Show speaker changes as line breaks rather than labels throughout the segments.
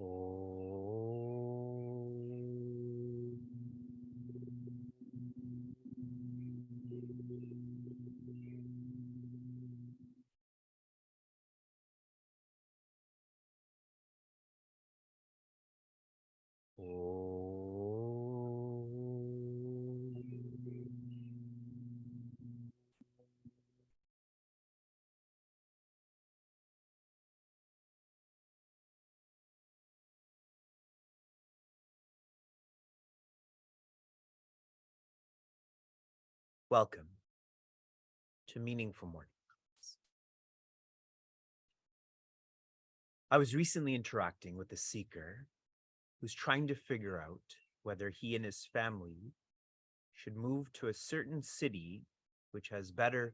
Om. Welcome to Meaningful Mornings. I was recently interacting with a seeker who's trying to figure out whether he and his family should move to a certain city which has better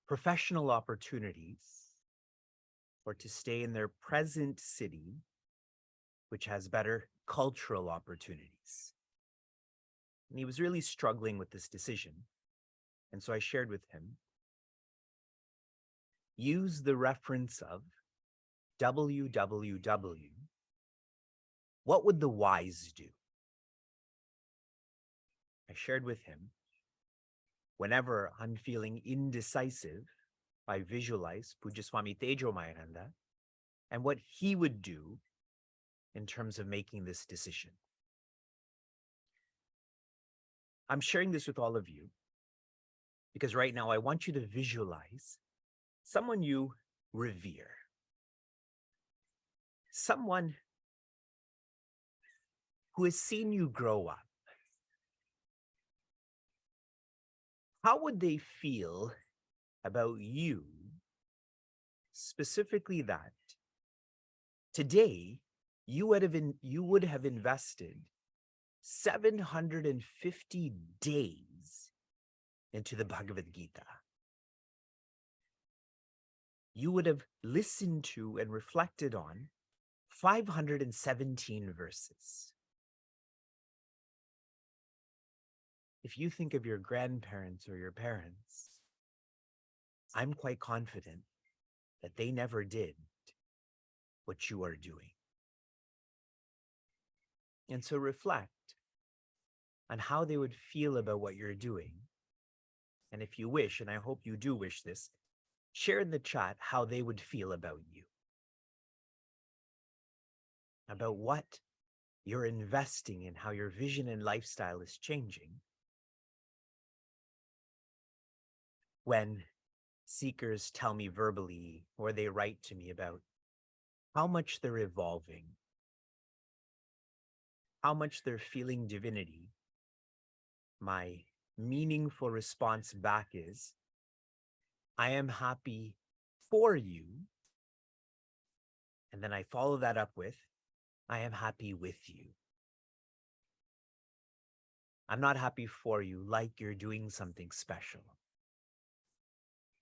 professional opportunities or to stay in their present city which has better cultural opportunities. And he was really struggling with this decision. And so I shared with him, use the reference of www. What would the wise do? I shared with him, whenever I'm feeling indecisive, I visualize Pujaswami Tejo Mayaranda and what he would do in terms of making this decision. I'm sharing this with all of you because right now I want you to visualize someone you revere, someone who has seen you grow up. How would they feel about you, specifically that today you would have invested 750 days into the Bhagavad Gita? You would have listened to and reflected on 517 verses. If you think of your grandparents or your parents, I'm quite confident that they never did what you are doing. And so reflect on how they would feel about what you're doing. And if you wish, and I hope you do wish this, share in the chat how they would feel about you, about what you're investing in, how your vision and lifestyle is changing. When seekers tell me verbally or they write to me about how much they're evolving, how much they're feeling divinity, my meaningful response back is, I am happy for you. And then I follow that up with, I am happy with you. I'm not happy for you like you're doing something special.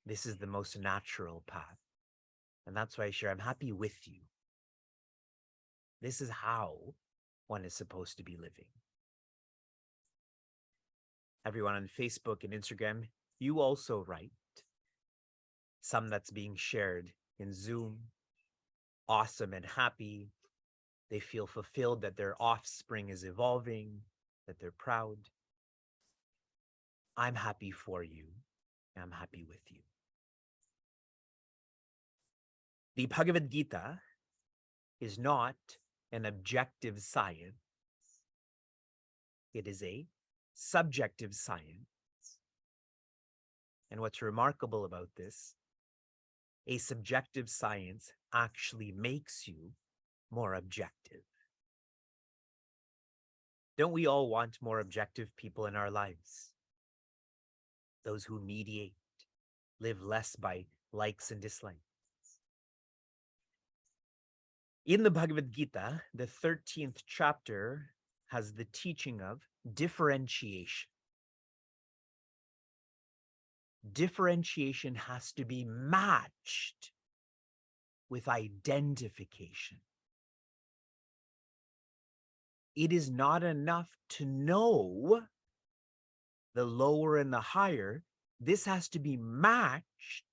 This is the most natural path. And that's why I share, I'm happy with you. This is how one is supposed to be living. Everyone on Facebook and Instagram, you also write. Some that's being shared in Zoom, awesome and happy. They feel fulfilled that their offspring is evolving, that they're proud. I'm happy for you. I'm happy with you. The Bhagavad Gita is not an objective science. It is a subjective science. And what's remarkable about this, a subjective science actually makes you more objective. Don't we all want more objective people in our lives? Those who mediate, live less by likes and dislikes. In the Bhagavad Gita, the 13th chapter has the teaching of differentiation. Differentiation has to be matched with identification. It is not enough to know the lower and the higher. This has to be matched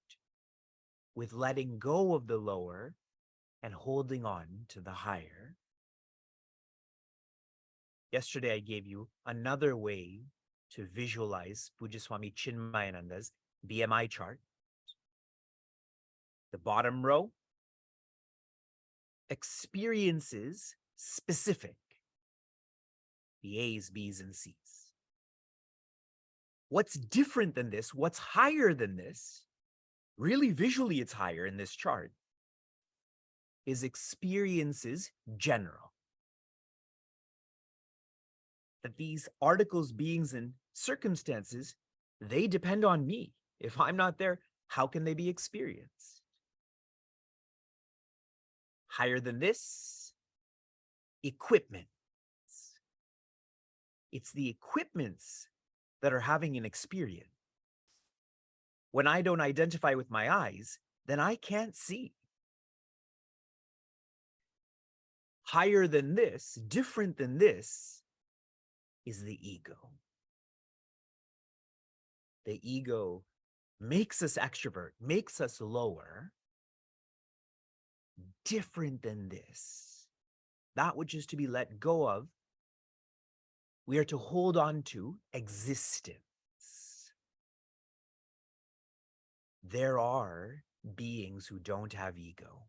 with letting go of the lower and holding on to the higher. Yesterday, I gave you another way to visualize Pujaswami Chinmayananda's BMI chart. The bottom row, experiences specific, the A's, B's, and C's. What's different than this, what's higher than this, really visually it's higher in this chart, is experiences general. That these articles, beings, and circumstances, they depend on me. If I'm not there, how can they be experienced? Higher than this, equipment. It's the equipments that are having an experience. When I don't identify with my eyes, then I can't see. Higher than this, different than this, is the ego. The ego makes us extrovert, makes us lower. Different than this, that which is to be let go of, we are to hold on to existence. There are beings who don't have ego,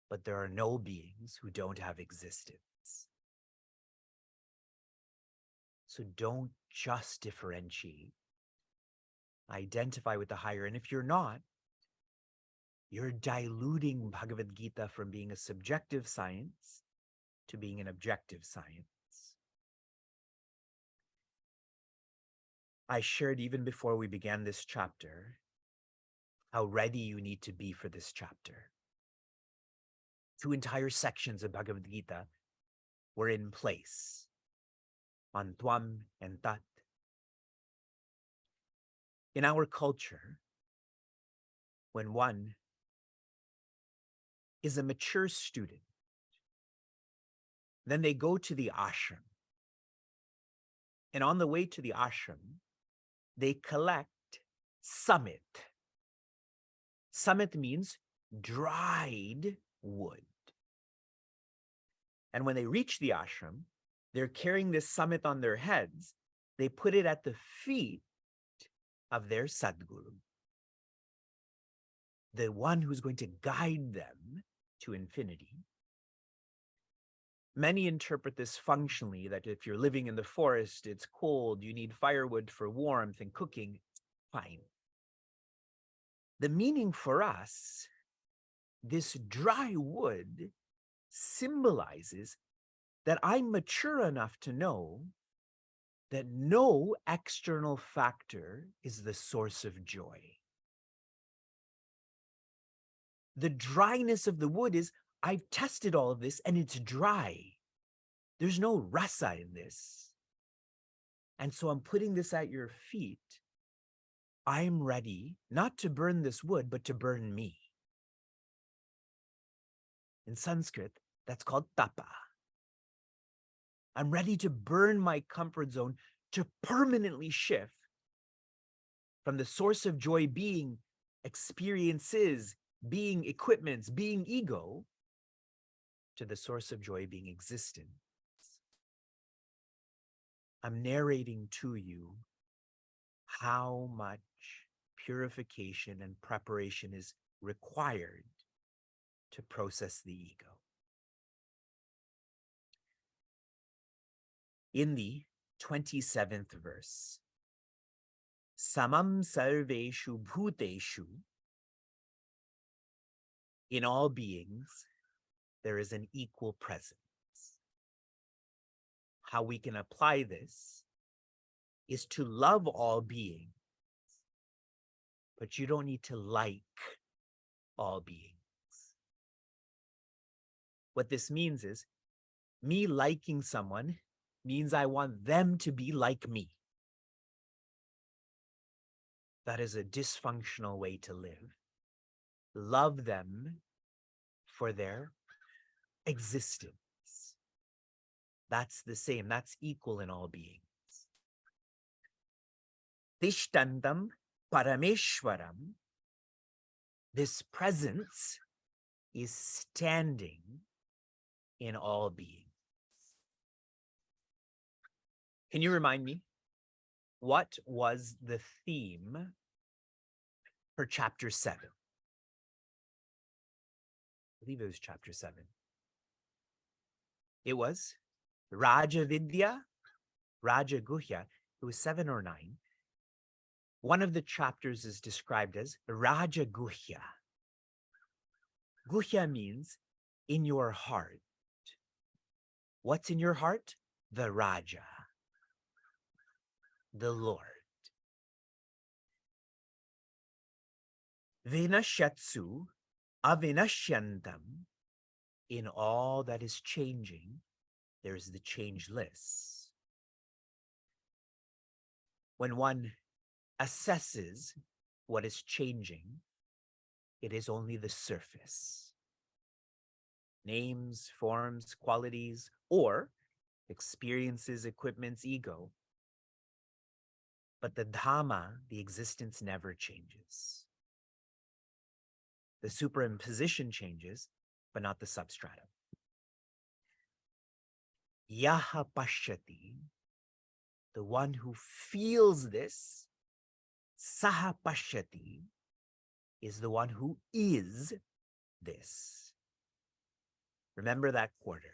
but there are no beings who don't have existence. So don't just differentiate. Identify with the higher. And if you're not, you're diluting Bhagavad Gita from being a subjective science to being an objective science. I shared even before we began this chapter how ready you need to be for this chapter. 2 entire sections of Bhagavad Gita were in place on Tvam and Tat. In our culture, when one is a mature student, then they go to the ashram. And on the way to the ashram, they collect samit. Samit means dried wood. And when they reach the ashram, they're carrying this samit on their heads. They put it at the feet of their Sadguru, the one who's going to guide them to infinity. Many interpret this functionally, that if you're living in the forest, it's cold, you need firewood for warmth and cooking, fine. The meaning for us, this dry wood symbolizes that I'm mature enough to know that no external factor is the source of joy. The dryness of the wood is, I've tested all of this and it's dry. There's no rasa in this. And so I'm putting this at your feet. I'm ready not to burn this wood, but to burn me. In Sanskrit, that's called tapa. I'm ready to burn my comfort zone to permanently shift from the source of joy being experiences, being equipments, being ego, to the source of joy being existence. I'm narrating to you how much purification and preparation is required to process the ego. In the 27th verse, Samam sarveshu bhuteshu, in all beings, there is an equal presence. How we can apply this is to love all beings, but you don't need to like all beings. What this means is, me liking someone means I want them to be like me. That is a dysfunctional way to live. Love them for their existence. That's the same. That's equal in all beings. Tishtantam Parameshwaram, this presence is standing in all beings. Can you remind me? What was the theme for chapter 7? I believe it was chapter 7. It was Raja Vidya, Raja Guhya. It was 7 or 9. One of the chapters is described as Raja Guhya. Guhya means in your heart. What's in your heart? The Raja, the Lord. Vinashyatsu avinashyantam. In all that is changing, there's the changeless. When one assesses what is changing, it is only the surface. Names, forms, qualities, or experiences, equipments, ego. But the Dhamma, the existence, never changes. The superimposition changes, but not the substratum. Yaha pashyati, the one who feels this, saha pashyati, is the one who is this. Remember that quarter.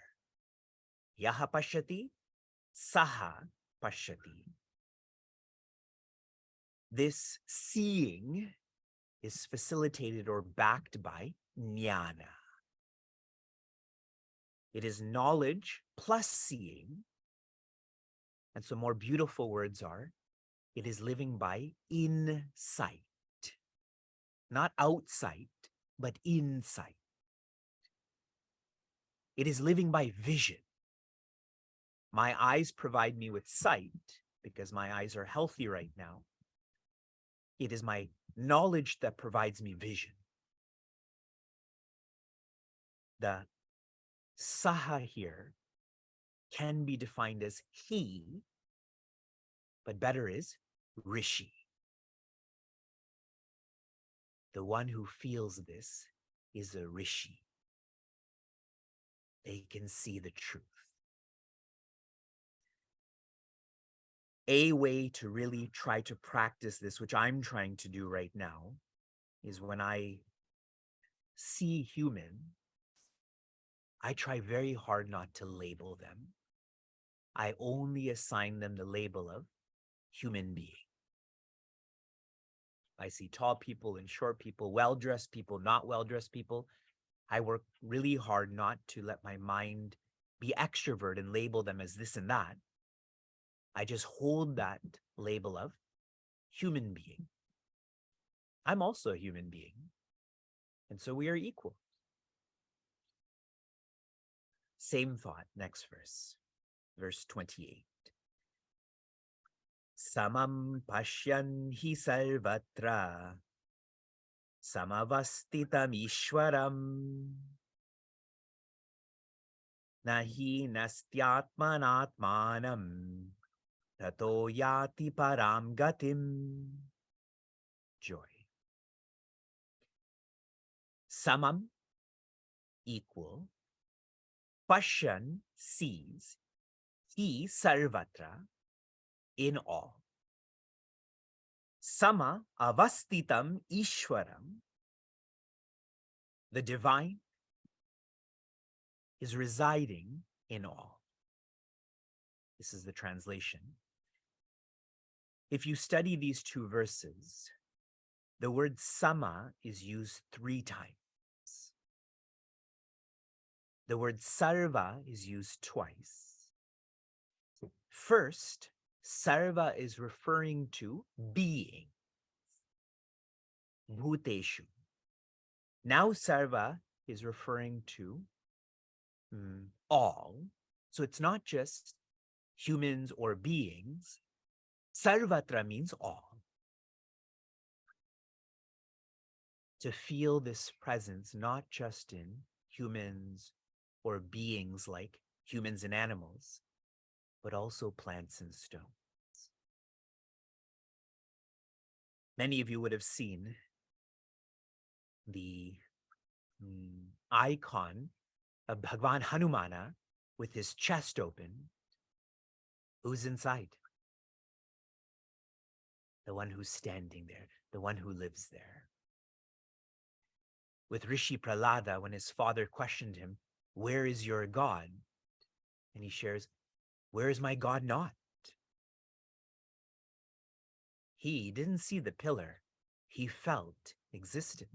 Yaha pashyati, saha pashyati. This seeing is facilitated or backed by jnana. It is knowledge plus seeing. And so more beautiful words are, it is living by insight. Not outsight, but insight. It is living by vision. My eyes provide me with sight because my eyes are healthy right now. It is my knowledge that provides me vision. The saha here can be defined as he, but better is rishi. The one who feels this is a rishi. They can see the truth. A way to really try to practice this, which I'm trying to do right now, is when I see human, I try very hard not to label them. I only assign them the label of human being. I see tall people and short people, well-dressed people, not well-dressed people. I work really hard not to let my mind be extrovert and label them as this and that. I just hold that label of human being. I'm also a human being. And so we are equal. Same thought, next verse. Verse 28. Samam pashyan hi sarvatra samavastitam ishwaram nahi nastyatmanatmanam tato yati param gatim. Joy. Samam, equal. Pashyan, sees. He sarvatra, in all. Sama avastitam ishwaram, the divine is residing in all. This is the translation. If you study these two verses, the word sama is used 3 times. The word sarva is used twice. First, sarva is referring to being, bhuteshu. Now sarva is referring to all. So it's not just humans or beings. Sarvatra means all. To feel this presence not just in humans or beings like humans and animals, but also plants and stones. Many of you would have seen the icon of Bhagwan Hanumana with his chest open. Who's inside? The one who's standing there, the one who lives there. With Rishi Prahlada, when his father questioned him, where is your God? And he shares, where is my God not? He didn't see the pillar. He felt existence.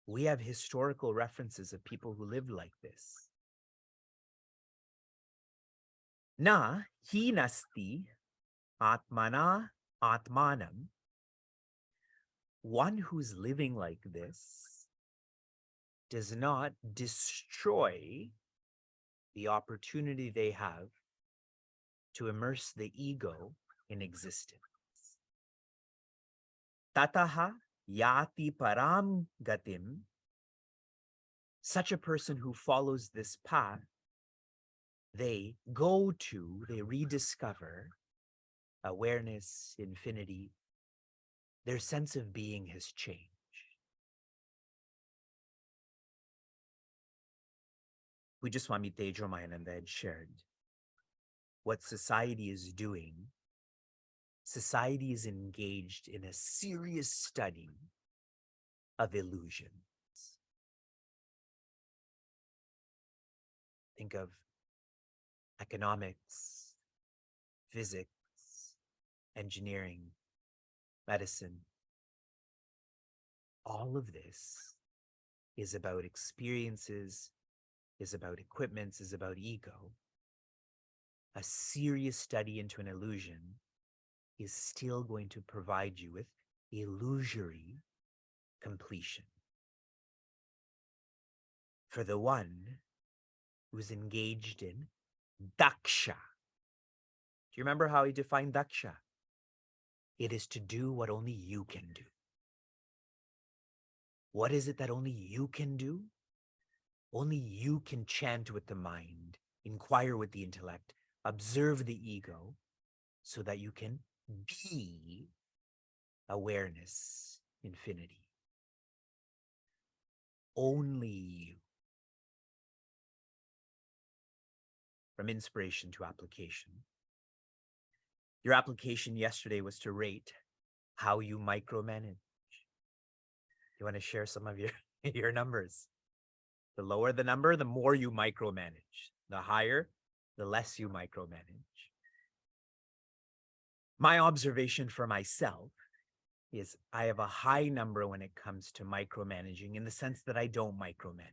We have historical references of people who lived like this. Na hi nasti atmana atmanam. One who's living like this does not destroy the opportunity they have to immerse the ego in existence. Tataha yati param gatim. Such a person who follows this path, they rediscover awareness, infinity. Their sense of being has changed. Swami Tejomayananda had shared what society is doing. Society is engaged in a serious study of illusions. Think of economics, physics, engineering, medicine. All of this is about experiences, is about equipments, is about ego. A serious study into an illusion is still going to provide you with illusory completion. For the one who's engaged in daksha. Do you remember how he defined daksha? It is to do what only you can do. What is it that only you can do? Only you can chant with the mind, inquire with the intellect, observe the ego, so that you can be awareness, infinity. Only you. From inspiration to application. Your application yesterday was to rate how you micromanage. You want to share some of your numbers? The lower the number, the more you micromanage. The higher, the less you micromanage. My observation for myself is I have a high number when it comes to micromanaging, in the sense that I don't micromanage.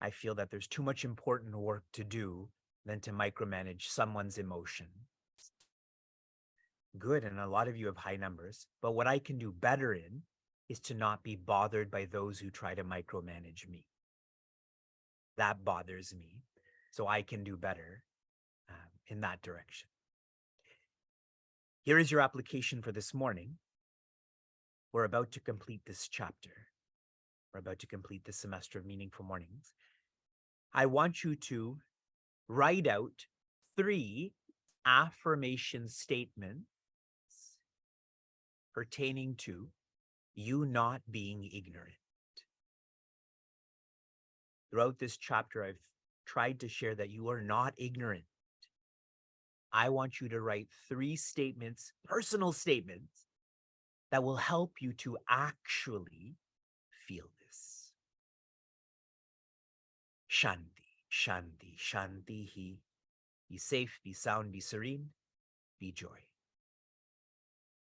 I feel that there's too much important work to do than to micromanage someone's emotions. Good, and a lot of you have high numbers, but what I can do better in is to not be bothered by those who try to micromanage me. That bothers me, so I can do better in that direction. Here is your application for this morning. We're about to complete this chapter. We're about to complete this semester of Meaningful Mornings. I want you to write out 3 affirmation statements pertaining to you not being ignorant. Throughout this chapter, I've tried to share that you are not ignorant. I want you to write 3 statements, personal statements, that will help you to actually feel this. Shanti, shanti, shanti hi. Be safe, be sound, be serene, be joy.